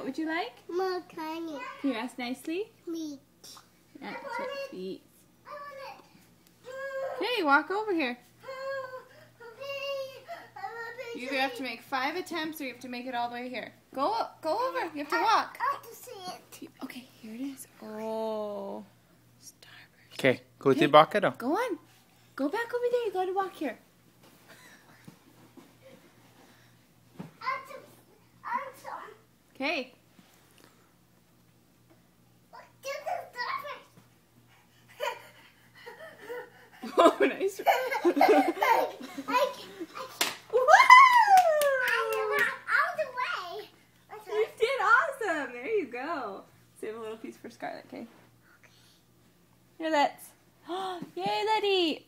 would you like? More tiny. Can you ask nicely? Meat. That's what feet. Okay, walk over here. You either have to make 5 attempts or you have to make it all the way here. Go over. You have to walk. I want to see it. Okay, here it is. Oh, Starburst. Okay, gå tillbaka då. Go on. Go back over there. You got to walk here. Okay. Oh, nice. You did awesome. There you go. Save a little piece for Scarlett, okay? Here, let's. Yay, Letty.